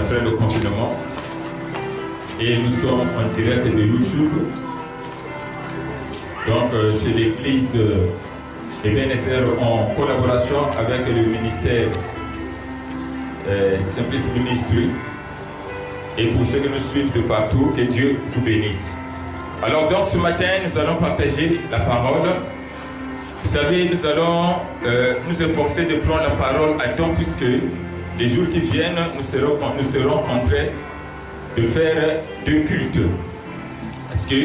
après le confinement. Et nous sommes en direct de YouTube. Donc c'est l'église Ebenezer en collaboration avec le ministère Simplice Ministry. Et pour ceux qui nous suivent de partout, que Dieu vous bénisse. Alors donc ce matin, nous allons partager la parole. Vous savez, nous allons nous efforcer de prendre la parole à temps, puisque les jours qui viennent, nous serons en train de faire deux cultes. Parce que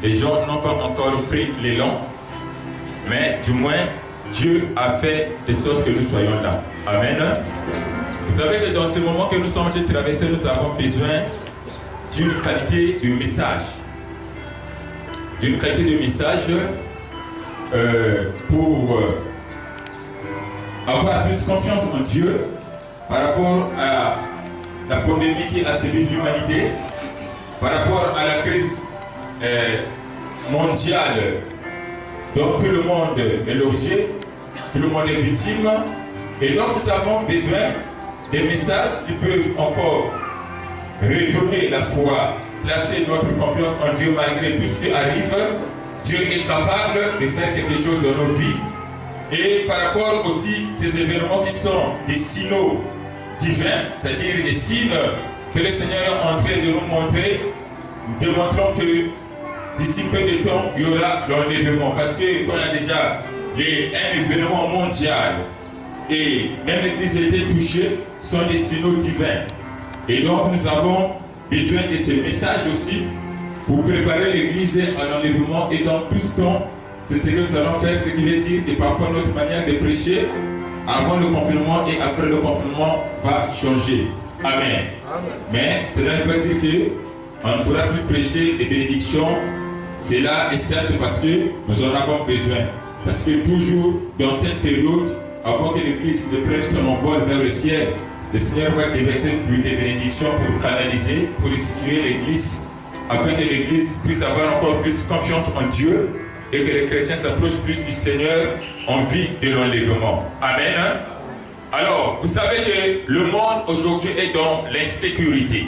les gens n'ont pas encore pris l'élan, mais du moins, Dieu a fait de sorte que nous soyons là. Amen. Vous savez que dans ce moment que nous sommes en train de traverser, nous avons besoin d'une qualité de message. D'une qualité de message pour avoir plus confiance en Dieu par rapport à la pandémie qui a sévi l'humanité, par rapport à la crise mondiale dont tout le monde est logé, tout le monde est victime. Et donc nous avons besoin des messages qui peuvent encore redonner la foi, placer notre confiance en Dieu malgré tout ce qui arrive. Dieu est capable de faire quelque chose dans nos vies. Et par rapport aussi à ces événements qui sont des signaux divins, c'est-à-dire des signes que le Seigneur est en train de nous montrer, nous démontrons que d'ici peu de temps, il y aura l'enlèvement. Parce que quand il y a déjà un événement mondial et même l'Église a été touchée, ce sont des signaux divins. Et donc nous avons besoin de ces messages aussi pour préparer l'Église à l'enlèvement. Et dans plus temps, c'est ce que nous allons faire, ce qui veut dire que parfois notre manière de prêcher avant le confinement et après le confinement va changer. Amen. Mais cela ne veut pas dire qu'on ne pourra plus prêcher des bénédictions. C'est là et certes parce que nous en avons besoin. Parce que toujours dans cette période, avant que l'Église ne prenne son envol vers le ciel, le Seigneur va déverser plus de bénédictions pour canaliser, pour restituer l'Église, afin que l'Église puisse avoir encore plus confiance en Dieu et que les chrétiens s'approchent plus du Seigneur en vue de l'enlèvement. Amen. Alors, vous savez que le monde aujourd'hui est dans l'insécurité.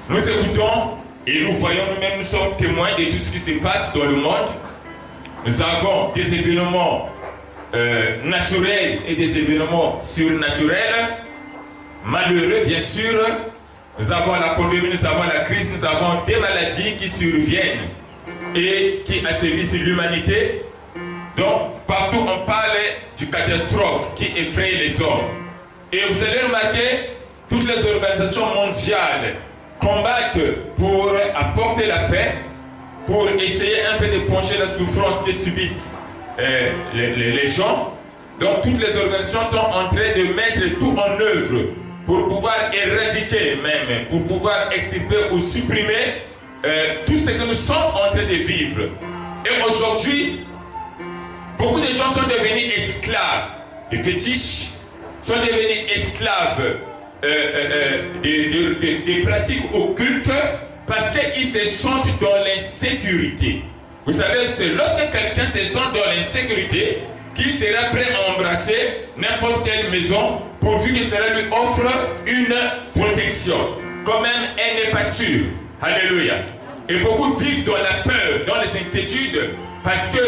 Nous écoutons et nous voyons nous-mêmes, nous sommes témoins de tout ce qui se passe dans le monde. Nous avons des événements naturels et des événements surnaturels, malheureux bien sûr. Nous avons la pandémie, nous avons la crise, nous avons des maladies qui surviennent et qui assainissent l'humanité. Donc partout on parle du catastrophe qui effraie les hommes. Et vous allez remarquer, toutes les organisations mondiales combattent pour apporter la paix, pour essayer un peu de ponger la souffrance que subissent les gens. Donc toutes les organisations sont en train de mettre tout en œuvre pour pouvoir éradiquer même, pour pouvoir extirper ou supprimer tout ce que nous sommes en train de vivre. Et aujourd'hui, beaucoup de gens sont devenus esclaves des fétiches, sont devenus esclaves des pratiques occultes parce qu'ils se sentent dans l'insécurité. Vous savez, c'est lorsque quelqu'un se sent dans l'insécurité qu'il sera prêt à embrasser n'importe quelle maison pourvu que cela lui offre une protection. Quand même, elle n'est pas sûre. Alléluia. Et beaucoup vivent dans la peur, dans les inquiétudes, parce que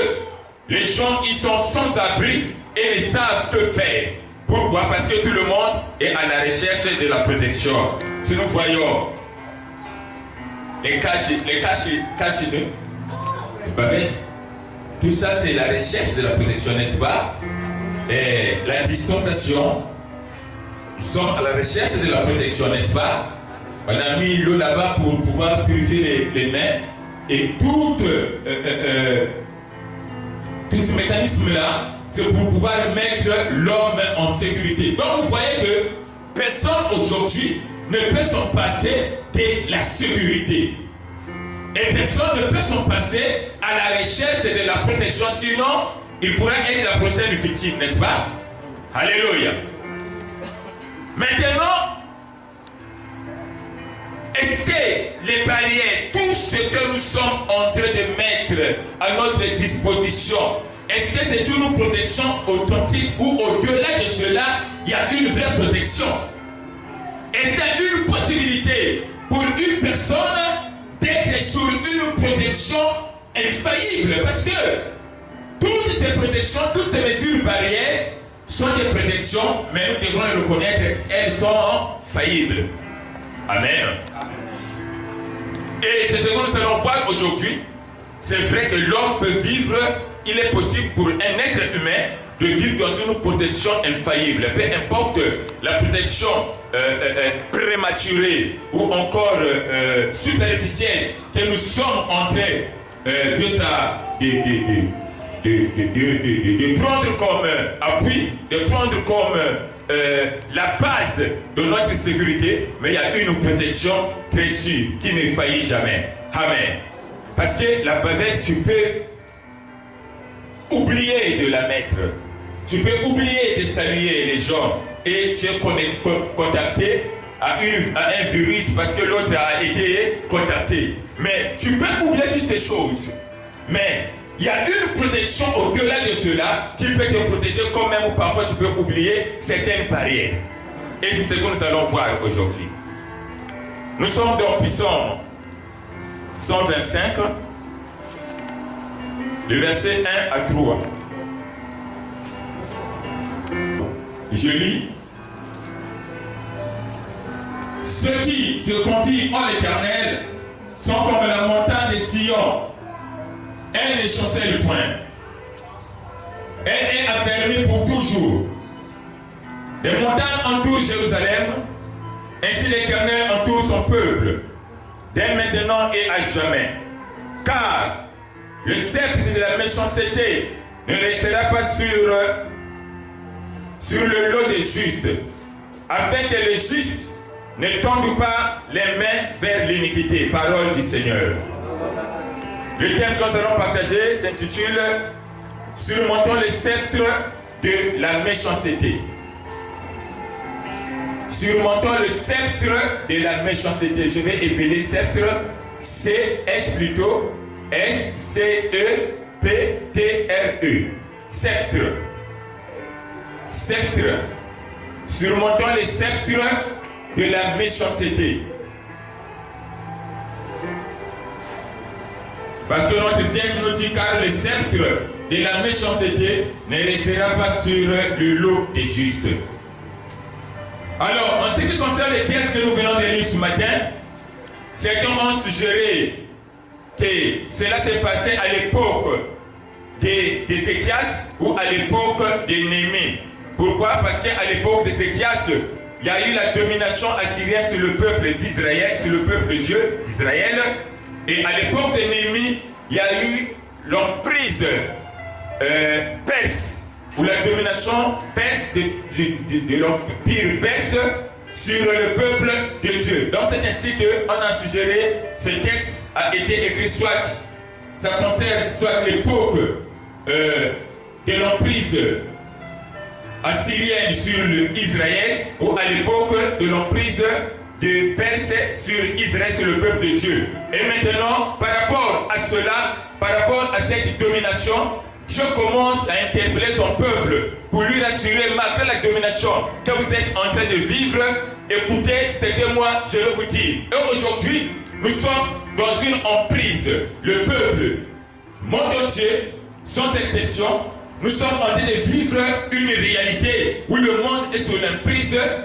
les gens, ils sont sans abri et ne savent que faire. Pourquoi? Parce que tout le monde est à la recherche de la protection. Si nous voyons les cachineux, les bavettes, tout ça c'est la recherche de la protection, n'est-ce pas? Et la distanciation, nous sommes à la recherche de la protection, n'est-ce pas? On a mis l'eau là-bas pour pouvoir purifier les mains et tout ce mécanisme-là, c'est pour pouvoir mettre l'homme en sécurité. Donc vous voyez que personne aujourd'hui ne peut s'en passer de la sécurité. Et personne ne peut s'en passer à la recherche de la protection, sinon il pourrait être la prochaine victime, n'est-ce pas? Alléluia. Maintenant, est-ce que les barrières, tout ce que nous sommes en train de mettre à notre disposition, est-ce que c'est une protection authentique ou au-delà de cela, il y a une vraie protection? une possibilité pour une personne d'être sur une protection infaillible. Parce que toutes ces protections, toutes ces mesures barrières sont des protections, mais nous devons le reconnaître, elles sont faillibles. Amen. Et c'est ce que nous allons voir aujourd'hui. C'est vrai que l'homme peut vivre, il est possible pour un être humain de vivre dans une protection infaillible. Peu importe la protection prématurée ou encore superficielle que nous sommes en train de prendre comme appui, de prendre comme la base de notre sécurité, mais il y a une protection très sûre qui ne faillit jamais. Amen. Parce que la bavette, tu peux oublier de la mettre. Tu peux oublier de saluer les gens et tu es contacté à un virus parce que l'autre a été contacté. Mais tu peux oublier toutes ces choses. Mais il y a une protection au-delà de cela qui peut te protéger quand même ou parfois tu peux oublier certaines barrières. Et c'est ce que nous allons voir aujourd'hui. Nous sommes dans Psaume 125, le verset 1 à 3. Je lis. Ceux qui se confient en l'Éternel sont comme la montagne de Sion. Elle ne chancelle point. Elle est affermie pour toujours. Les montagnes entourent Jérusalem. Ainsi l'Éternel entoure son peuple, dès maintenant et à jamais. Car le sceptre de la méchanceté ne restera pas sur le lot des justes, afin que les justes ne tendent pas les mains vers l'iniquité. Parole du Seigneur. Le thème que nous allons partager s'intitule « Surmontons le sceptre de la méchanceté ». Surmontons le sceptre de la méchanceté. Je vais épeler sceptre, C-S plutôt, S-C-E-P-T-R-E. Sceptre. Sceptre. Surmontons le sceptre de la méchanceté. Parce que notre texte nous dit car le sceptre de la méchanceté ne restera pas sur le lot des justes. Alors, en ce qui concerne les textes que nous venons de lire ce matin, certains ont suggéré que cela s'est passé à l'époque d'Ézéchias ou à l'époque de Néhémie. Pourquoi? Parce qu'à l'époque d'Ézéchias, il y a eu la domination assyrienne sur le peuple d'Israël, sur le peuple de Dieu d'Israël. Et à l'époque de Néhémie, il y a eu l'emprise perse, ou la domination perse de l'empire perse sur le peuple de Dieu. Donc c'est ainsi qu'on a suggéré ce texte a été écrit, soit ça concerne soit l'époque de l'emprise assyrienne sur Israël, ou à l'époque de l'emprise de Perse sur Israël, sur le peuple de Dieu. Et maintenant, par rapport à cela, par rapport à cette domination, Dieu commence à interpeller son peuple pour lui rassurer, malgré la domination que vous êtes en train de vivre, écoutez ce que moi je vais vous dire. Et aujourd'hui, nous sommes dans une emprise. Le peuple, monde entier, sans exception, nous sommes en train de vivre une réalité où le monde est sous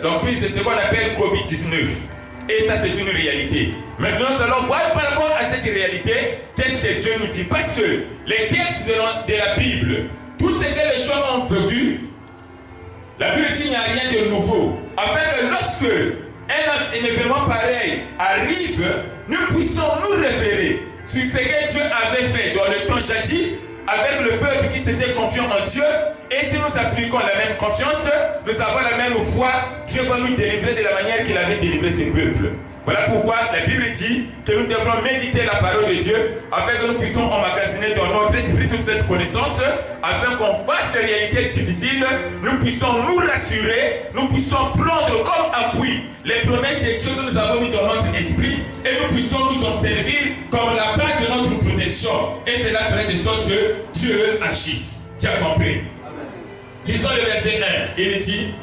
l'emprise de ce qu'on appelle Covid-19. Et ça, c'est une réalité. Maintenant, nous allons voir par rapport à cette réalité, qu'est-ce que Dieu nous dit. Parce que les textes de la Bible, tout ce que les gens ont vécu, la Bible dit qu'il n'y a rien de nouveau. Afin que lorsque un événement pareil arrive, nous puissions nous référer sur ce que Dieu avait fait dans le temps jadis, avec le peuple qui s'était confiant en Dieu, et si nous appliquons la même confiance, nous avons la même foi, Dieu va nous délivrer de la manière qu'il avait délivré ses peuples. Voilà pourquoi la Bible dit que nous devrons méditer la parole de Dieu, afin que nous puissions emmagasiner dans notre esprit toute cette connaissance, afin qu'on fasse des réalités difficiles, nous puissions nous rassurer, nous puissions prendre comme appui les promesses de Dieu que nous avons mis dans notre esprit, et nous puissions nous en servir comme la base de notre protection. Et cela ferait de sorte que Dieu agisse. Qui a compris? Lisons le verset 1. Il dit: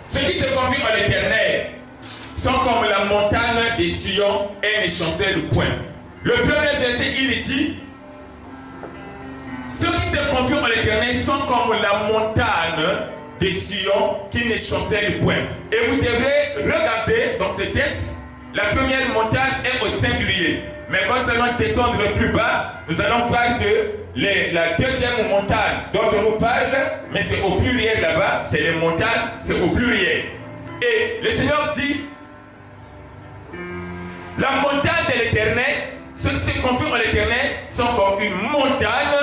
ceux qui se confient en l'Éternel sont comme la montagne de Sion et ne chancellent point. Le premier verset, il dit, ceux qui se confient en l'Éternel sont comme la montagne de Sion qui ne chancelle point. Et vous devez regarder dans ce texte, la première montagne est au singulier. Mais quand nous allons descendre plus bas, nous allons voir que la deuxième montagne dont on nous parle, mais c'est au pluriel là-bas, c'est les montagnes, c'est au pluriel. Et le Seigneur dit, la montagne de l'Éternel, ceux qui se confient en l'Éternel sont comme une montagne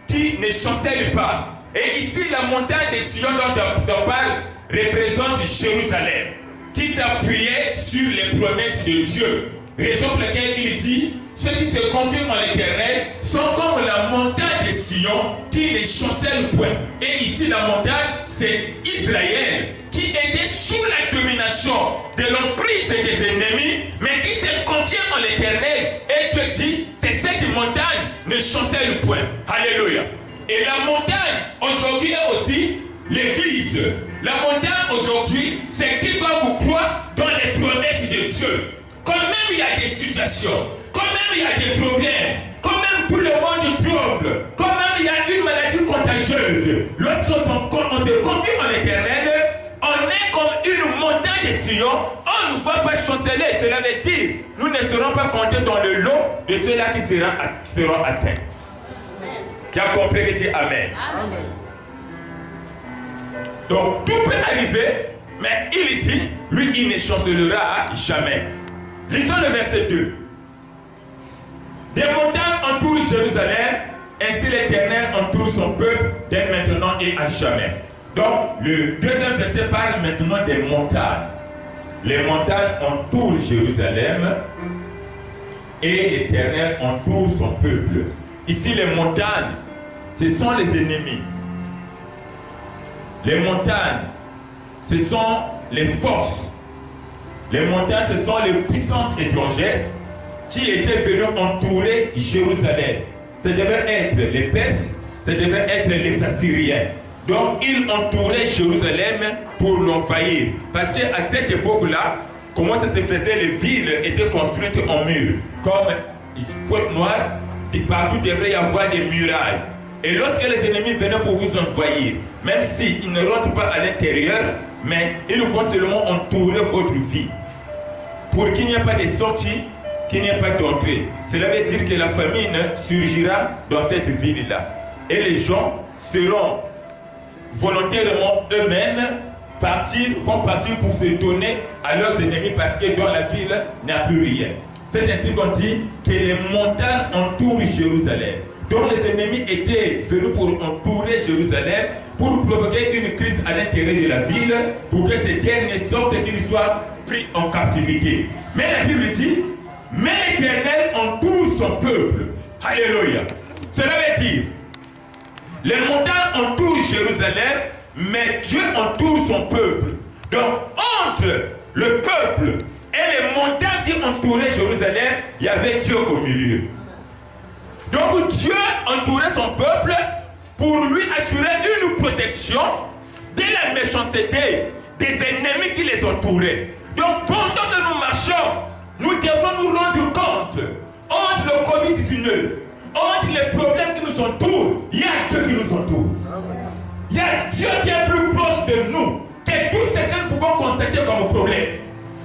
qui ne chancelle pas. Et ici, la montagne de Sion dont on parle représente Jérusalem, qui s'appuyait sur les promesses de Dieu. Raison pour laquelle il dit, ceux qui se confient en l'Éternel sont comme la montagne de Sion qui ne chancelle point. Et ici, la montagne, c'est Israël qui était sous la domination de l'emprise des ennemis, mais qui se confie en l'Éternel. Et Dieu dit que cette montagne ne chancelle point. Alléluia. Et la montagne, aujourd'hui, est aussi l'Église. La montagne, aujourd'hui, c'est qui doit vous croire dans les promesses de Dieu. Quand même il y a des situations, quand même il y a des problèmes, quand même tout le monde tremble, quand même il y a une maladie contagieuse. Lorsqu'on se confie en l'Éternel, on est comme une montagne de Sion, on ne va pas chanceler. Cela veut dire, nous ne serons pas comptés dans le lot de ceux-là qui seront atteints. Qui a compris que dit Amen. Amen. Donc tout peut arriver, mais il dit, lui il ne chancellera jamais. Lisons le verset 2. Des montagnes entourent Jérusalem, ainsi l'Éternel entoure son peuple dès maintenant et à jamais. Donc le deuxième verset parle maintenant des montagnes. Les montagnes entourent Jérusalem et l'Éternel entoure son peuple. Ici les montagnes, ce sont les ennemis. Les montagnes, ce sont les forces. Les montagnes, ce sont les puissances étrangères qui étaient venues entourer Jérusalem. Ce devait être les Perses, ce devait être les Assyriens. Donc, ils entouraient Jérusalem pour l'envahir. Parce qu'à cette époque-là, comment ça se faisait, les villes étaient construites en murs. Comme Pointe-Noire, partout devrait y avoir des murailles. Et lorsque les ennemis venaient pour vous envahir, même s'ils ne rentrent pas à l'intérieur, mais ils vont seulement entourer votre vie. Pour qu'il n'y ait pas de sortie, qu'il n'y ait pas d'entrée. Cela veut dire que la famine surgira dans cette ville-là. Et les gens seront volontairement eux-mêmes vont partir pour se donner à leurs ennemis parce que dans la ville, il n'y a plus rien. C'est ainsi qu'on dit que les montagnes entourent Jérusalem. Donc les ennemis étaient venus pour entourer Jérusalem, pour provoquer une crise à l'intérieur de la ville, pour que ces derniers sortent et qu'ils soient pris en captivité. Mais la Bible dit, mais l'Éternel entoure son peuple. Alléluia. Cela veut dire, les montagnes entourent Jérusalem, mais Dieu entoure son peuple. Donc entre le peuple et les montagnes qui entouraient Jérusalem, il y avait Dieu au milieu. Donc Dieu entourait son peuple pour lui assurer une protection de la méchanceté des ennemis qui les entouraient. Donc pendant que nous marchons, nous devons nous rendre compte, entre le Covid-19, entre les problèmes qui nous entourent, il y a Dieu qui nous entoure. Il y a Dieu qui est plus proche de nous que tout ce que nous pouvons constater comme problème.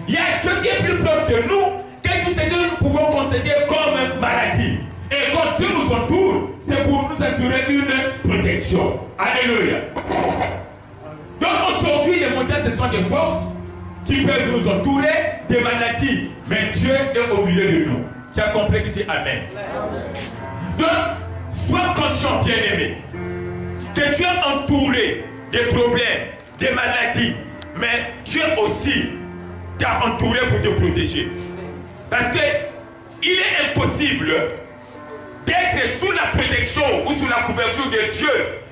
Il y a Dieu qui est plus proche de nous que tout ce que nous pouvons constater comme maladie. Et quand Dieu nous entoure, c'est pour nous assurer une protection. Alléluia. Donc aujourd'hui, les montagnes, ce sont des forces qui peuvent nous entourer, des maladies. Mais Dieu est au milieu de nous. Tu as compris ici? Amen. Donc, sois conscient, bien-aimé, que tu es entouré des problèmes, des maladies, mais Dieu aussi t'a entouré pour te protéger. Parce que il est impossible d'être sous la protection ou sous la couverture de Dieu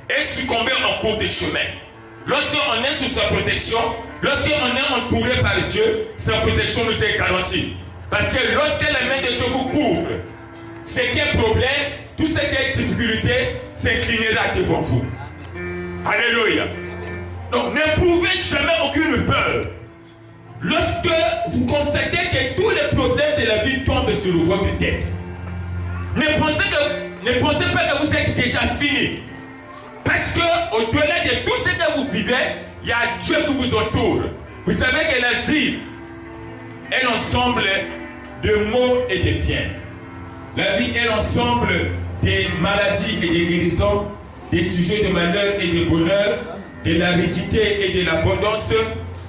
et succomber en cours de chemin. Lorsqu'on est sous sa protection, lorsqu'on est entouré par Dieu, sa protection nous est garantie. Parce que lorsque la main de Dieu vous couvre, ce qui est problème, tout ce qui est difficulté, s'inclinera devant vous. Alléluia. Donc n'éprouvez jamais aucune peur. Lorsque vous constatez que tous les problèmes de la vie tombent sur votre tête. Ne pensez pas que vous êtes déjà fini. Parce qu'au-delà de tout ce que vous vivez, il y a Dieu qui vous entoure. Vous savez que la vie est l'ensemble de maux et de biens. La vie est l'ensemble des maladies et des guérisons, des sujets de malheur et de bonheur, de l'aridité et de l'abondance,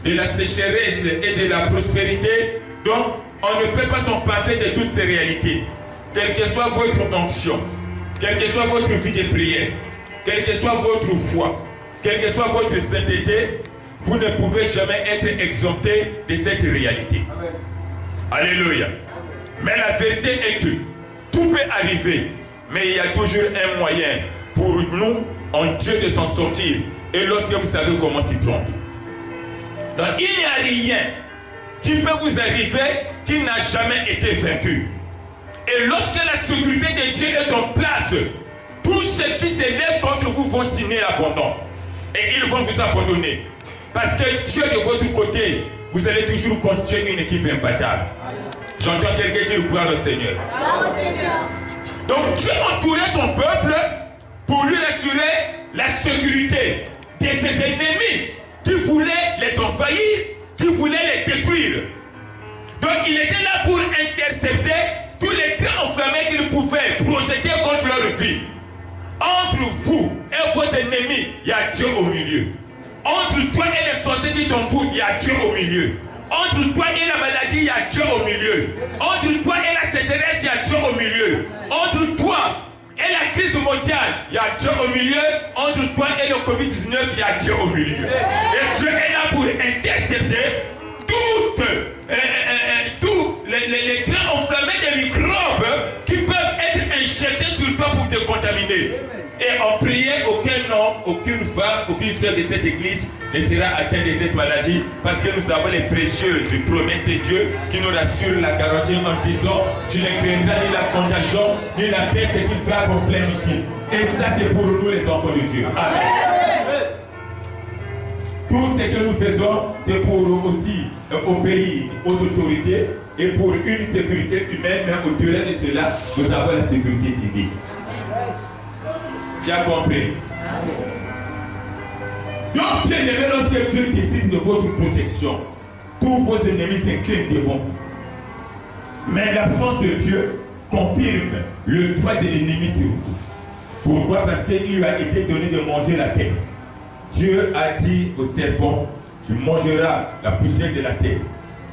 de la sécheresse et de la prospérité. Donc, on ne peut pas s'en passer de toutes ces réalités. Quelle que soit votre onction, quelle que soit votre vie de prière, quelle que soit votre foi, quelle que soit votre sainteté, vous ne pouvez jamais être exempté de cette réalité. Amen. Alléluia. Mais la vérité est que tout peut arriver, mais il y a toujours un moyen pour nous, en Dieu, de s'en sortir. Et lorsque vous savez comment s'y prendre. Donc il n'y a rien qui peut vous arriver qui n'a jamais été vaincu. Et lorsque la sécurité de Dieu est en place, tous ceux qui s'élèvent contre vous vont signer l'abandon. Et ils vont vous abandonner. Parce que Dieu de votre côté, vous allez toujours constituer une équipe imbattable. J'entends quelqu'un dire gloire au Seigneur. Donc Dieu entourait son peuple pour lui assurer la sécurité de ses ennemis qui voulaient les envahir, qui voulaient les détruire. Donc il était là pour intercepter tous les traits enflammés qu'il pouvait projeter contre leur vie. Entre vous et vos ennemis, il y a Dieu au milieu. Entre toi et les sorciers qui t'envoûtent, il y a Dieu au milieu. Entre toi et la maladie, il y a Dieu au milieu. Entre toi et la sécheresse, il y a Dieu au milieu. Entre toi et la crise mondiale, il y a Dieu au milieu. Entre toi et le Covid-19, il y a Dieu au milieu. Et Dieu est là pour intercepter tous les traits enflammés des microbes qui peuvent être injectés sur toi pour te contaminer. Et en priant, aucun homme, aucune femme, aucune sœur de cette église ne sera atteint de cette maladie parce que nous avons les précieuses promesses de Dieu qui nous rassurent la garantie en disant tu ne craindras ni la contagion ni la peste qui frappe en plein midi. Et ça c'est pour nous les enfants de Dieu. Amen. Tout ce que nous faisons c'est pour aussi obéir aux autorités et pour une sécurité humaine, mais au-delà de cela nous avons la sécurité divine. Tu as compris? Donc, bien aimé, lorsque Dieu décide de votre protection, tous vos ennemis s'inclinent devant vous. Mais l'absence de Dieu confirme le droit de l'ennemi sur vous. Pourquoi? Parce qu'il lui a été donné de manger la terre. Dieu a dit au serpent, tu mangeras la poussière de la terre.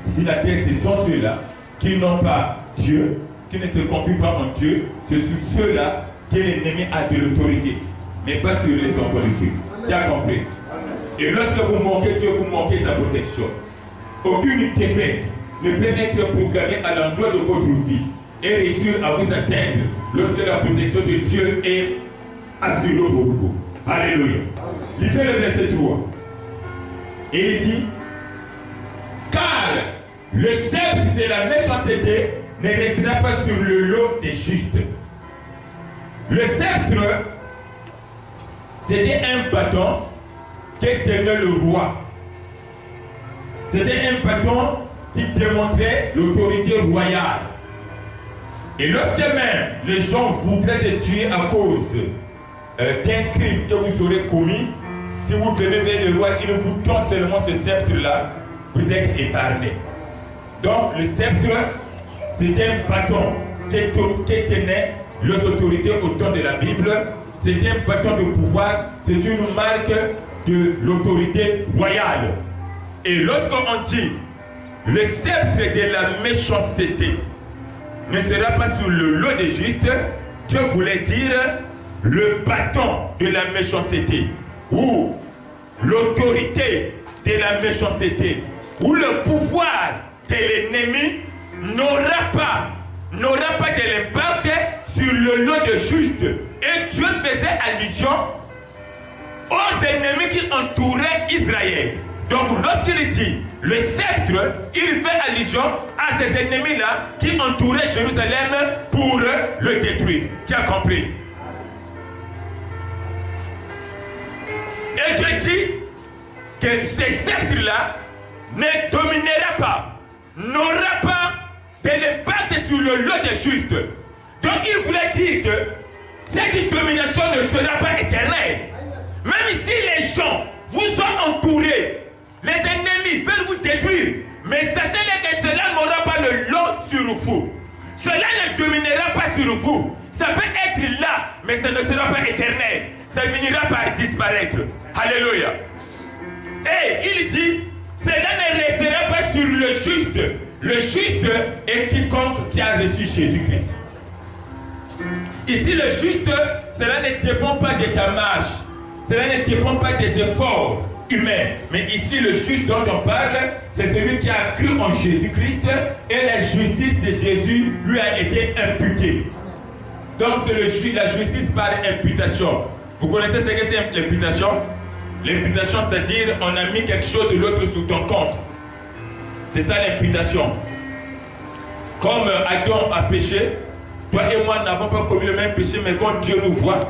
Si la terre, ce sont ceux-là qui n'ont pas Dieu, qui ne se confient pas en Dieu, c'est sur ceux-là que l'ennemi a de l'autorité, mais pas sur les enfants de Dieu. Tu as compris? Et lorsque vous manquez Dieu, vous manquez sa protection. Aucune défaite ne peut être programmée à l'endroit de votre vie et réussir à vous atteindre lorsque la protection de Dieu est assurée pour vous. Alléluia. Lisez le verset 3. Il dit, car le sceptre de la méchanceté ne restera pas sur le lot des justes. Le sceptre, c'était un bâton qui tenait le roi. C'était un bâton qui démontrait l'autorité royale. Et lorsque même les gens voudraient te tuer à cause d'un crime que vous aurez commis, si vous venez vers le roi, il vous tend seulement ce sceptre-là, vous êtes épargné. Donc le sceptre, c'était un bâton qui tenait les autorités au temps de la Bible. C'était un bâton de pouvoir, c'est une marque de l'autorité royale. Et lorsqu'on dit le sceptre de la méchanceté ne sera pas sur le lot des justes, Dieu voulait dire le bâton de la méchanceté ou l'autorité de la méchanceté ou le pouvoir de l'ennemi n'aura pas de l'impact sur le lot de justes. Et Dieu faisait allusion aux ennemis qui entouraient Israël. Donc lorsqu'il dit le sceptre, il fait allusion à ces ennemis-là qui entouraient Jérusalem pour le détruire. Qui a compris? Et Dieu dit que ces sceptres-là ne dominera pas, des justes. Donc il voulait dire que cette domination ne sera pas éternelle. Même si les gens vous ont entouré, les ennemis veulent vous détruire, mais sachez-le que cela n'aura pas le lot sur vous. Cela ne dominera pas sur vous. Ça peut être là, mais ça ne sera pas éternel. Ça finira par disparaître. Alléluia. Et il dit, cela ne restera pas sur le juste. Le juste est quiconque qui a reçu Jésus-Christ. Ici, le juste, cela ne dépend pas de ta marche. Cela ne dépend pas des efforts humains. Mais ici, le juste dont on parle, c'est celui qui a cru en Jésus-Christ et la justice de Jésus lui a été imputée. Donc, c'est la justice par imputation. Vous connaissez ce que c'est l'imputation? L'imputation, c'est-à-dire on a mis quelque chose de l'autre sous ton compte. C'est ça l'imputation. Comme Adam a péché, toi et moi n'avons pas commis le même péché, mais quand Dieu nous voit,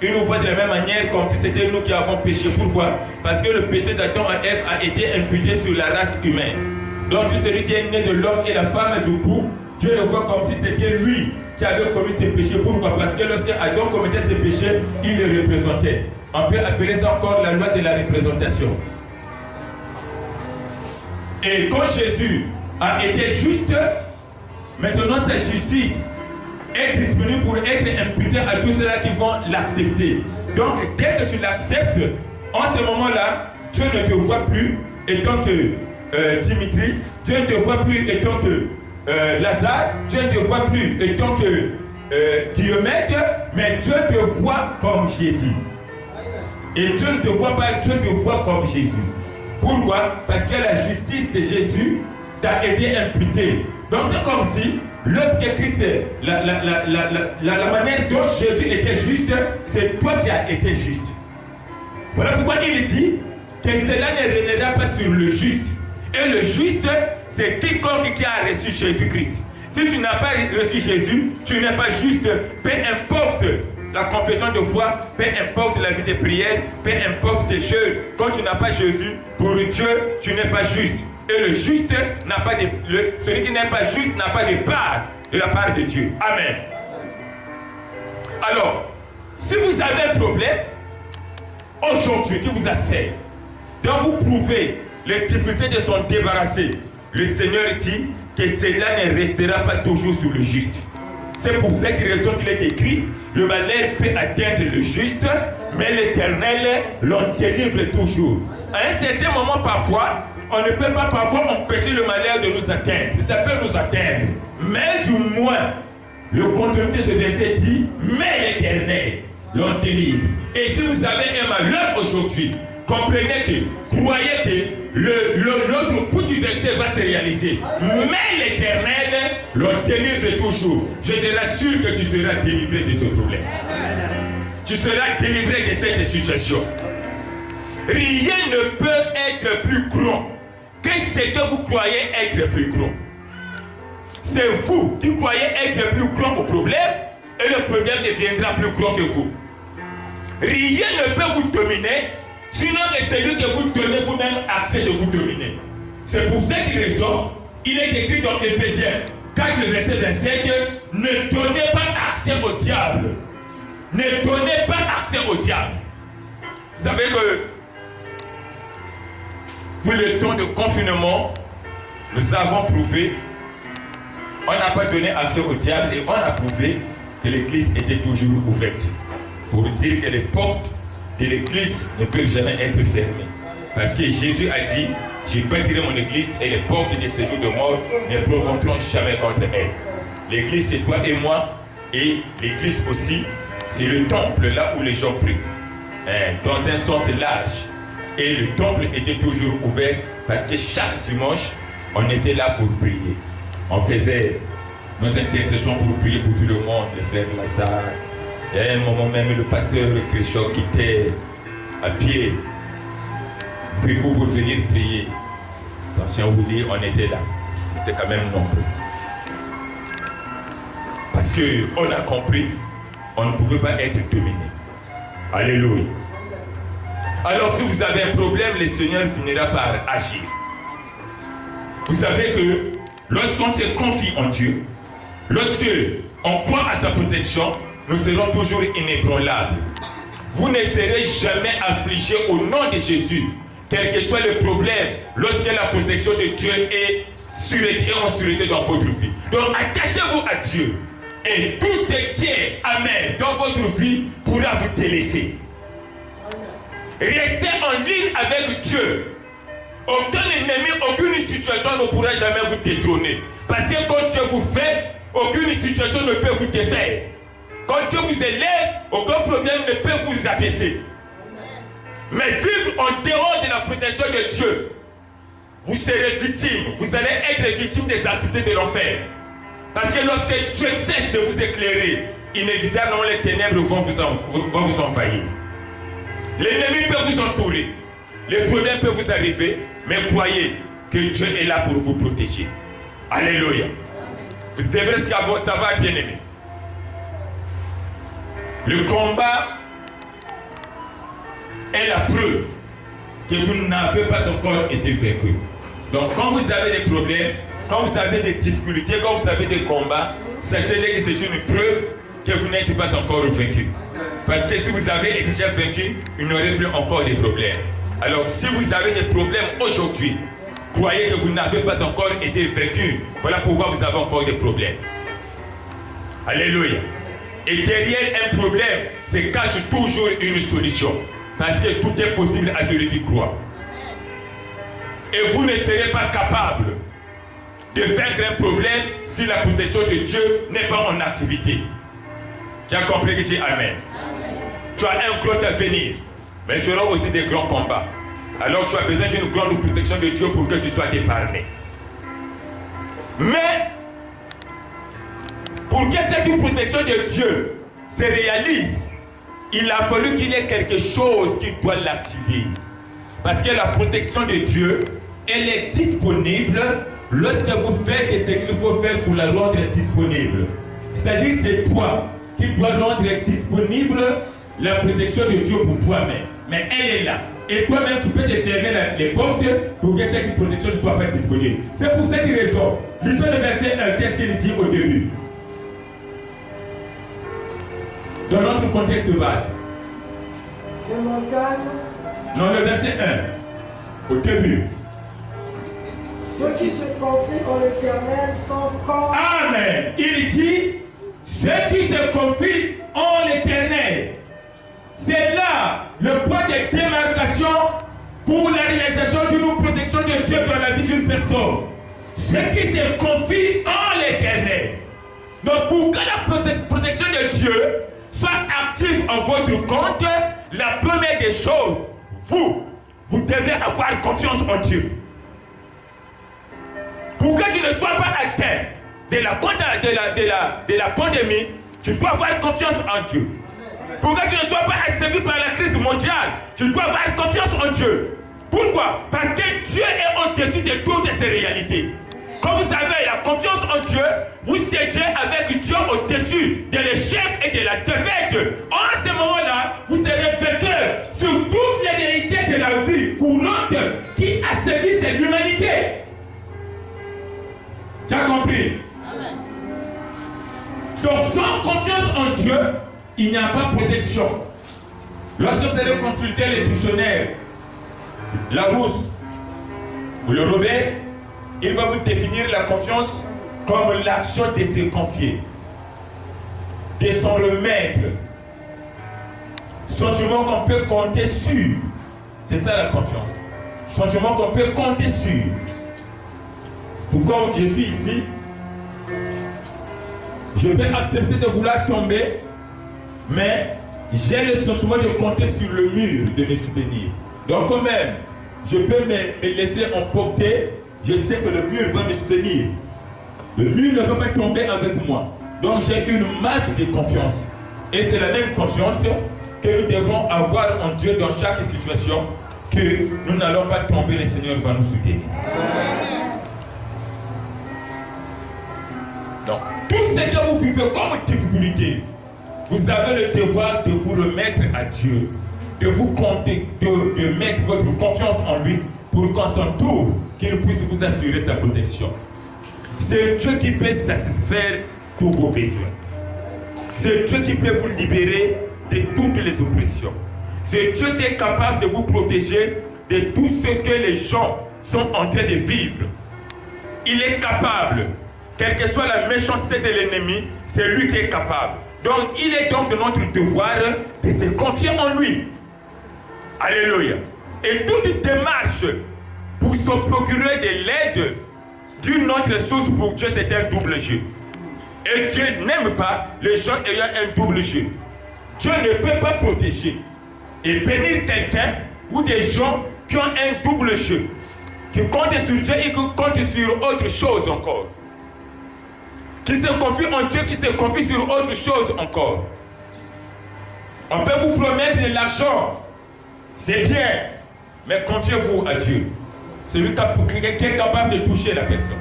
il nous voit de la même manière comme si c'était nous qui avons péché. Pourquoi? Parce que le péché d'Adam et Ève a été imputé sur la race humaine. Donc celui qui est né de l'homme et la femme, du coup, Dieu le voit comme si c'était lui qui avait commis ces péchés. Pourquoi? Parce que lorsque Adam commettait ses péchés, il le représentait. On peut appeler ça encore la loi de la représentation. Et quand Jésus a été juste, maintenant sa justice est disponible pour être imputée à tous ceux-là qui vont l'accepter. Donc, dès que tu l'acceptes, en ce moment-là, Dieu ne te voit plus étant que Dimitri, Dieu ne te voit plus étant que Lazare, Dieu ne te voit plus étant que Guillemette, mais Dieu te voit comme Jésus. Et Dieu ne te voit pas, Dieu te voit comme Jésus. Pourquoi? Parce que la justice de Jésus t'a été imputée. Donc c'est comme si l'œuvre que Christ, la manière dont Jésus était juste, c'est toi qui as été juste. Voilà pourquoi il dit que cela ne régnera pas sur le juste. Et le juste, c'est quiconque qui a reçu Jésus-Christ. Si tu n'as pas reçu Jésus, tu n'es pas juste, peu importe la confession de foi, peu importe la vie de prière, peu importe des choses. Quand tu n'as pas Jésus, pour Dieu, tu n'es pas juste. Et le juste n'a pas de... celui qui n'est pas juste n'a pas de part de la part de Dieu. Amen. Alors, si vous avez un problème, aujourd'hui, qui vous assène, dont vous prouvez les difficultés de s'en débarrasser, le Seigneur dit que cela ne restera pas toujours sur le juste. C'est pour cette raison qu'il est écrit, le malheur peut atteindre le juste, mais l'Éternel l'en délivre toujours. À un certain moment, parfois, on ne peut pas parfois empêcher le malheur de nous atteindre. Ça peut nous atteindre. Mais du moins, le contenu de ce verset dit, mais l'Éternel l'en délivre. Et si vous avez un malheur aujourd'hui, comprenez que, croyez que l'autre bout du verset va se réaliser. Mais l'Éternel l'en délivre toujours. Je te rassure que tu seras délivré de ce problème. Tu seras délivré de cette situation. Rien ne peut être plus grand que ce que vous croyez être plus grand. C'est vous qui croyez être plus grand au problème et le problème deviendra plus grand que vous. Rien ne peut vous dominer, sinon que celui que vous donnez vous-même accès de vous dominer. C'est pour cette raison, il est écrit dans Éphésiens 4, le verset 27, ne donnez pas accès au diable. Ne donnez pas accès au diable. Vous savez que pour le temps de confinement, nous avons prouvé, on n'a pas donné accès au diable et on a prouvé que l'église était toujours ouverte. Pour dire que les portes de l'église ne peuvent jamais être fermées. Parce que Jésus a dit, je bâtirai mon église et les portes de séjour de mort ne prévaudront jamais contre elle. L'église c'est toi et moi, et l'église aussi c'est le temple là où les gens prient. Dans un sens large. Et le temple était toujours ouvert parce que chaque dimanche, on était là pour prier. On faisait nos intercessions pour prier pour tout le monde, les frères Lazare. Et à un moment même, le pasteur Christian quittait à pied Bricout pour venir prier. Les anciens oubliés, on était là. On était quand même nombreux. Parce qu'on a compris, on ne pouvait pas être dominé. Alléluia. Alors si vous avez un problème, le Seigneur finira par agir. Vous savez que lorsqu'on se confie en Dieu, Lorsque on croit à sa protection, nous serons toujours inébranlables. Vous ne serez jamais affligés au nom de Jésus, quel que soit le problème, lorsque la protection de Dieu est en sûreté dans votre vie. Donc attachez-vous à Dieu. Et tout ce qui est amen dans votre vie pourra vous délaisser. Restez en ligne avec Dieu. Aucun ennemi, aucune situation ne pourra jamais vous détrôner. Parce que quand Dieu vous fait, aucune situation ne peut vous défaire. Quand Dieu vous élève, aucun problème ne peut vous abaisser. Mais vivre en dehors de la protection de Dieu, vous serez victime. Vous allez être victime des activités de l'enfer. Parce que lorsque Dieu cesse de vous éclairer, inévitablement les ténèbres vont vous envahir. L'ennemi peut vous entourer. Les problèmes peuvent vous arriver. Mais croyez que Dieu est là pour vous protéger. Alléluia. Vous devrez savoir, bien aimé. Le combat est la preuve que vous n'avez pas encore été vaincu. Donc quand vous avez des problèmes, quand vous avez des difficultés, quand vous avez des combats, sachez que c'est une preuve que vous n'êtes pas encore vaincu. Parce que si vous avez déjà vaincu, il n'y aurait plus encore des problèmes. Alors si vous avez des problèmes aujourd'hui, croyez que vous n'avez pas encore été vaincu. Voilà pourquoi vous avez encore des problèmes. Alléluia. Et derrière un problème se cache toujours une solution. Parce que tout est possible à celui qui croit. Et vous ne serez pas capable de vaincre un problème si la protection de Dieu n'est pas en activité. Tu as compris que tu dis Amen. Amen. Tu as un grand avenir, mais tu auras aussi des grands combats. Alors tu as besoin d'une grande protection de Dieu pour que tu sois épargné. Mais pour que cette protection de Dieu se réalise, il a fallu qu'il y ait quelque chose qui doit l'activer. Parce que la protection de Dieu, elle est disponible lorsque vous faites ce qu'il faut faire pour la rendre disponible. C'est-à-dire c'est toi qui dois rendre disponible la protection de Dieu pour toi-même. Mais elle est là. Et toi-même, tu peux te fermer les portes pour que cette protection ne soit pas disponible. C'est pour cette raison. Lisons le verset 1. Qu'est-ce qu'il dit au début? Dans notre contexte de base. Non, le verset 1. Au début. Ceux qui se confient en l'Éternel sont comme... Amen. Il dit, ceux qui se confient en l'Éternel. C'est là le point de démarcation pour la réalisation d'une protection de Dieu dans la vie d'une personne. Ceux qui se confient en l'Éternel. Donc pour que la protection de Dieu soit active en votre compte, la première des choses, vous devez avoir confiance en Dieu. Pour que tu ne sois pas atteint de la pandémie, tu dois avoir confiance en Dieu. Pour que tu ne sois pas asservi par la crise mondiale, tu dois avoir confiance en Dieu. Pourquoi? Parce que Dieu est au-dessus de toutes ces réalités. Quand vous avez la confiance en Dieu, vous siégez avec Dieu au-dessus de l'échec et de la défaite. En ce moment-là, vous serez vainqueur sur toutes les réalités de la vie courante qui asservissent l'humanité. Tu as compris? Amen. Donc, sans confiance en Dieu, il n'y a pas de protection. Lorsque vous allez consulter les dictionnaires, Larousse ou le Robert, il va vous définir la confiance comme l'action de se confier, de s'en remettre, sentiment qu'on peut compter sur. C'est ça la confiance. Sentiment qu'on peut compter sur. Pourquoi je suis ici? Je vais accepter de vouloir tomber, mais j'ai le sentiment de compter sur le mur de me soutenir. Donc quand même, je peux me laisser emporter. Je sais que le mur va me soutenir. Le mur ne va pas tomber avec moi. Donc j'ai une marque de confiance. Et c'est la même confiance que nous devons avoir en Dieu dans chaque situation, que nous n'allons pas tomber, le Seigneur va nous soutenir. Donc, tout ce que vous vivez comme difficulté, vous avez le devoir de vous remettre à Dieu, de vous compter, de mettre votre confiance en lui pour qu'en son tour, qu'il puisse vous assurer sa protection. C'est Dieu qui peut satisfaire tous vos besoins. C'est Dieu qui peut vous libérer de toutes les oppressions. C'est Dieu qui est capable de vous protéger de tout ce que les gens sont en train de vivre. Il est capable, quelle que soit la méchanceté de l'ennemi, c'est lui qui est capable. Donc il est donc de notre devoir de se confier en lui. Alléluia. Et toute démarche pour se procurer de l'aide d'une autre source pour Dieu, c'est un double jeu. Et Dieu n'aime pas les gens ayant un double jeu. Dieu ne peut pas protéger et bénir quelqu'un ou des gens qui ont un double jeu, qui comptent sur Dieu et qui comptent sur autre chose encore. Qui se confie en Dieu, qui se confie sur autre chose encore. On peut vous promettre de l'argent, c'est bien, mais confiez-vous à Dieu. C'est lui qui est capable de toucher la personne.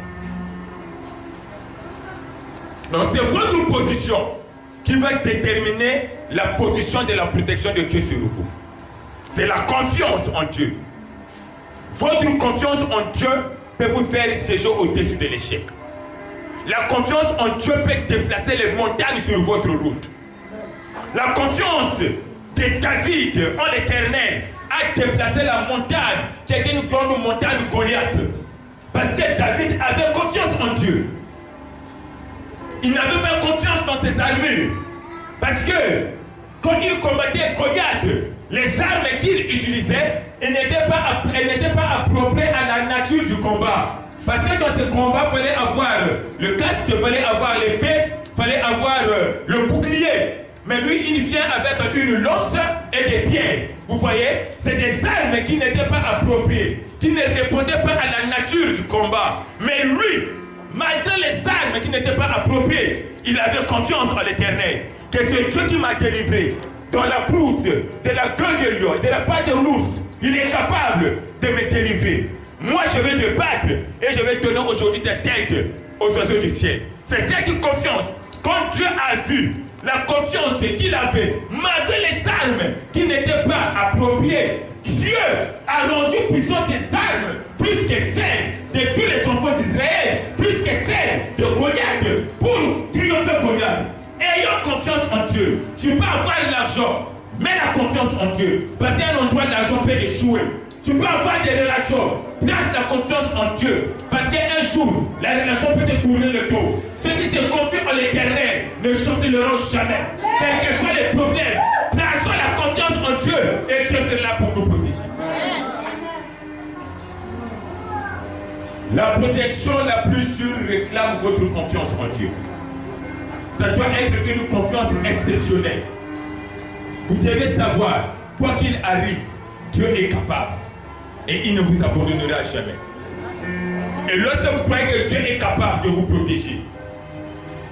Donc c'est votre position qui va déterminer la position de la protection de Dieu sur vous. C'est la confiance en Dieu. Votre confiance en Dieu peut vous faire séjour au-dessus de l'échec. La confiance en Dieu peut déplacer les montagnes sur votre route. La confiance de David en l'Éternel a déplacé la montagne qui était une grande montagne Goliath. Parce que David avait confiance en Dieu. Il n'avait pas confiance dans ses armures. Parce que quand il combattait Goliath, les armes qu'il utilisait n'étaient pas appropriées à la nature du combat. Parce que dans ce combat, il fallait avoir le casque, il fallait avoir l'épée, il fallait avoir le bouclier. Mais lui, il vient avec une lance et des pierres. Vous voyez, c'est des armes qui n'étaient pas appropriées, qui ne répondaient pas à la nature du combat. Mais lui, malgré les armes qui n'étaient pas appropriées, il avait confiance en l'Éternel. Que c'est Dieu qui m'a délivré dans la brousse de la gueule de lion, de la patte de l'ours. Il est capable de me délivrer. Moi, je vais te battre et je vais donner aujourd'hui ta tête aux oiseaux du ciel. C'est cette confiance. Quand Dieu a vu la confiance qu'il avait, malgré les armes qui n'étaient pas appropriées, Dieu a rendu puissant ces armes plus que celles de tous les enfants d'Israël, plus que celles de Goliath, pour triompher Goliath. Ayant confiance en Dieu, tu peux avoir l'argent, mais la confiance en Dieu, parce qu'à un endroit l'argent peut échouer. Tu peux avoir des relations, place la confiance en Dieu, parce qu'un jour, la relation peut te tourner le dos. Ceux qui se confient en l'Éternel ne chancelleront jamais. Quels que soient les problèmes, plaçons la confiance en Dieu, et Dieu sera là pour nous protéger. La protection la plus sûre réclame votre confiance en Dieu. Ça doit être une confiance exceptionnelle. Vous devez savoir, quoi qu'il arrive, Dieu est capable. Et il ne vous abandonnera jamais. Et lorsque vous croyez que Dieu est capable de vous protéger,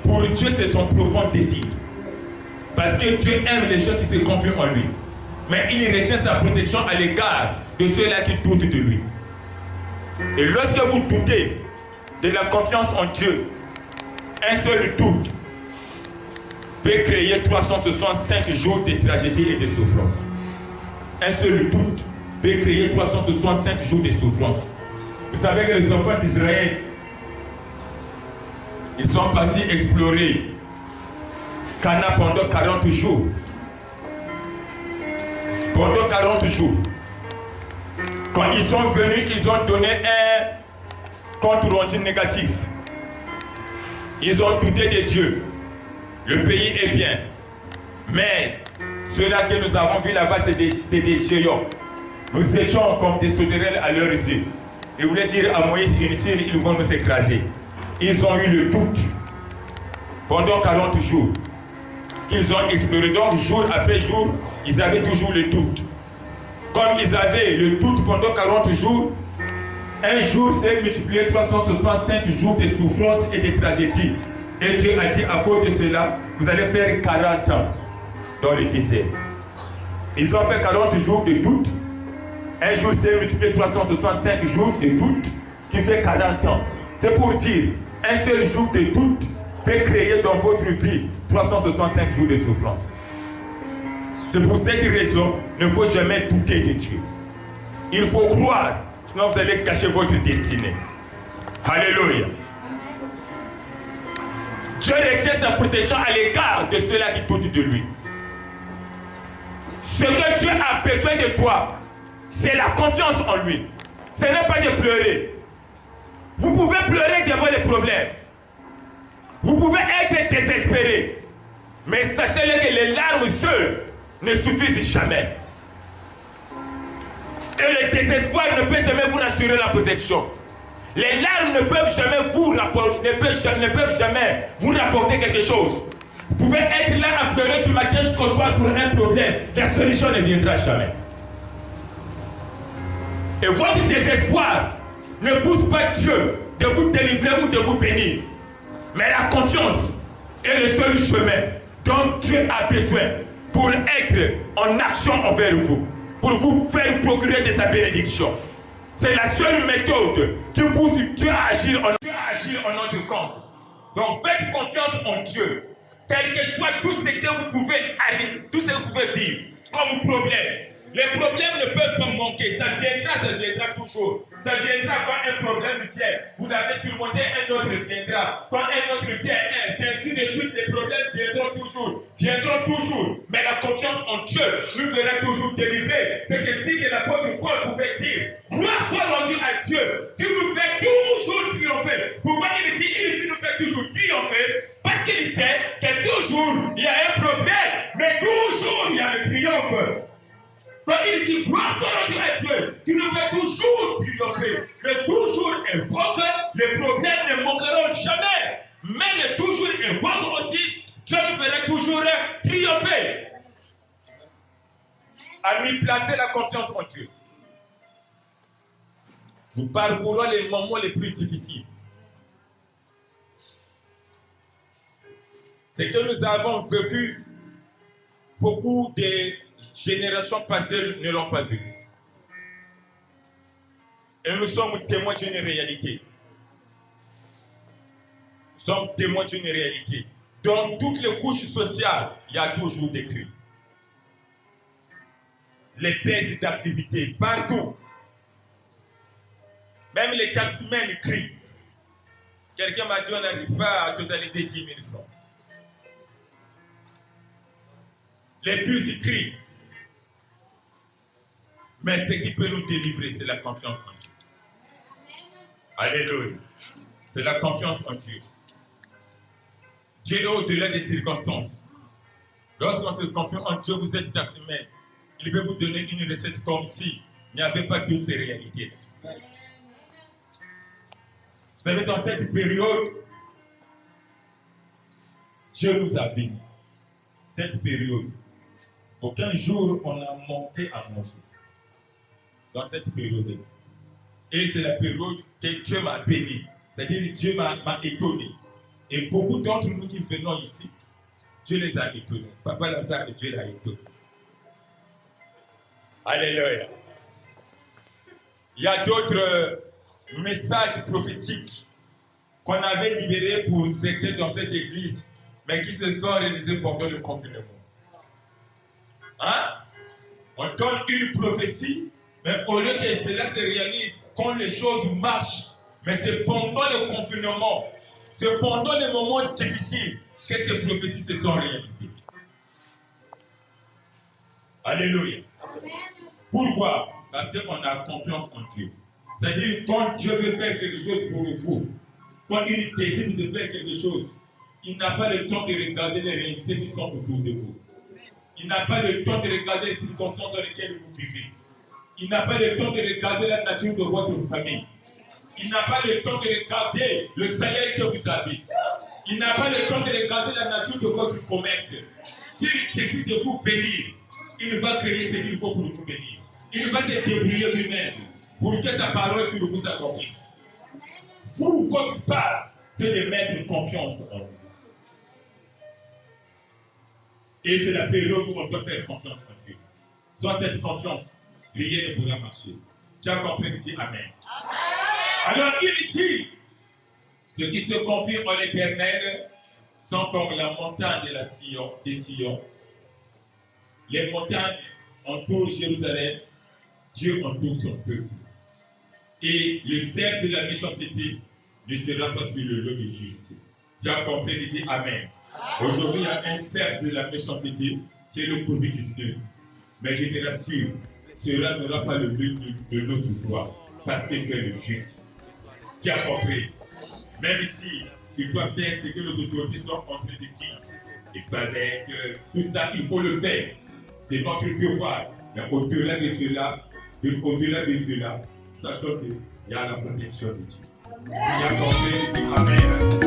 pour Dieu c'est son profond désir. Parce que Dieu aime les gens qui se confient en lui. Mais il retient sa protection à l'égard de ceux-là qui doutent de lui. Et lorsque vous doutez de la confiance en Dieu, un seul doute peut créer 365 jours de tragédie et de souffrance. Un seul doute peut créer 365 jours de souffrance. Vous savez que les enfants d'Israël, ils sont partis explorer Cana pendant 40 jours. Pendant 40 jours. Quand ils sont venus, ils ont donné un compte-rendu négatif. Ils ont douté de Dieu. Le pays est bien. Mais ceux-là que nous avons vus là-bas, c'est des géants. Nous étions comme des sauterelles à leurs yeux. Ils voulaient dire à Moïse, inutile, ils vont nous écraser. Ils ont eu le doute pendant 40 jours. Ils ont exploré. Donc, jour après jour, ils avaient toujours le doute. Comme ils avaient le doute pendant 40 jours, un jour s'est multiplié 365 jours de souffrance et de tragédie. Et Dieu a dit, à cause de cela, vous allez faire 40 ans dans le désert. Ils ont fait 40 jours de doute. Un jour s'est multiplié 365 jours de doute, qui fait 40 ans. C'est pour dire, un seul jour de doute peut créer dans votre vie 365 jours de souffrance. C'est pour cette raison, il ne faut jamais douter de Dieu. Il faut croire, sinon vous allez cacher votre destinée. Alléluia. Dieu retient sa protection à l'égard de ceux-là qui doutent de lui. Ce que Dieu a besoin de toi, c'est la confiance en lui. Ce n'est pas de pleurer. Vous pouvez pleurer devant les problèmes. Vous pouvez être désespéré. Mais sachez-le que les larmes seules ne suffisent jamais. Et le désespoir ne peut jamais vous assurer la protection. Les larmes ne peuvent jamais vous rapporter quelque chose. Vous pouvez être là à pleurer du matin jusqu'au soir pour un problème. La solution ne viendra jamais. Et votre désespoir ne pousse pas Dieu de vous délivrer ou de vous bénir. Mais la confiance est le seul chemin dont Dieu a besoin pour être en action envers vous, pour vous faire procurer de sa bénédiction. C'est la seule méthode qui pousse Dieu à agir en notre compte. Donc faites confiance en Dieu, quel que soit tout ce que vous pouvez vivre comme problème. Les problèmes ne peuvent pas manquer, ça viendra toujours. Ça viendra quand un problème vient. Vous avez surmonté, un autre viendra. Quand un autre vient, c'est ainsi de suite, les problèmes viendront toujours. Mais la confiance en Dieu nous fera toujours délivrer. C'est que si l'apôtre Paul pouvait dire, gloire soit rendue à Dieu, qui nous fait toujours triompher. Pourquoi il dit, il nous fait toujours triompher? Parce qu'il sait que toujours il y a un problème, mais toujours il y a le triomphe. Quand il dit gloire soit rendue à Dieu, qui nous fait toujours triompher, le toujours invoque, les problèmes ne manqueront jamais. Mais le toujours invoque aussi, Dieu nous fera toujours triompher. Amis, placez la confiance en Dieu. Nous parcourons les moments les plus difficiles. C'est que nous avons vécu, beaucoup de générations passées ne l'ont pas vécu. Et nous sommes témoins d'une réalité. Nous sommes témoins d'une réalité. Dans toutes les couches sociales, il y a toujours des cris. Les baisses d'activité, partout. Même les taximens crient. Quelqu'un m'a dit on n'arrive pas à totaliser 10 000 francs. Les bus crient. Mais ce qui peut nous délivrer, c'est la confiance en Dieu. Alléluia. C'est la confiance en Dieu. Dieu est au-delà des circonstances. Lorsqu'on se confie en Dieu, vous êtes taximan. Il peut vous donner une recette comme si il n'y avait pas toutes ces réalités. Vous savez, dans cette période, Dieu nous a bénis. Cette période, aucun jour on a manqué à manger. Dans cette période. Et c'est la période que Dieu m'a béni. C'est-à-dire que Dieu m'a étonné. Et beaucoup d'entre nous qui venons ici, Dieu les a étonnés. Papa Lazare, Dieu l'a étonné. Alléluia. Il y a d'autres messages prophétiques qu'on avait libérés pour certains dans cette église, mais qui se sont réalisés pendant le confinement. Hein? On donne une prophétie, mais au lieu que cela se réalise, quand les choses marchent, mais c'est pendant le confinement, c'est pendant les moments difficiles que ces prophéties se sont réalisées. Alléluia. Pourquoi? Parce qu'on a confiance en Dieu. C'est-à-dire, quand Dieu veut faire quelque chose pour vous, quand il décide de faire quelque chose, il n'a pas le temps de regarder les réalités qui sont autour de vous. Il n'a pas le temps de regarder les circonstances dans lesquelles vous vivez. Il n'a pas le temps de regarder la nature de votre famille. Il n'a pas le temps de regarder le salaire que vous avez. Il n'a pas le temps de regarder la nature de votre commerce. S'il décide de vous bénir, il va créer ce qu'il faut pour vous bénir. Il va se débrouiller lui-même pour que sa parole sur vous s'accomplisse. Vous, votre part, c'est de mettre confiance en vous. Et c'est la période où on doit faire confiance en Dieu. Sans cette confiance, rien ne pourra marcher. Tu as compris, dis Amen. Amen. Alors il dit, ceux qui se confient en l'Éternel sont comme la montagne de Sion. Les montagnes entourent Jérusalem, Dieu entoure son peuple. Et le cercle de la méchanceté ne sera pas sur le lot du juste. Qui a compris, dit Amen. Aujourd'hui, il y a un cercle de la méchanceté qui est le Covid-19. Mais je te rassure, cela n'aura pas le but de l'eau sur toi, parce que tu es le juste. Qui a compris? Même si tu dois faire ce que les autorités sont en train de dire, et paraît que tout ça, il faut le faire. C'est notre devoir. Mais au-delà de cela, sachant qu'il y a la protection de Dieu. Qui a compris, dit Amen.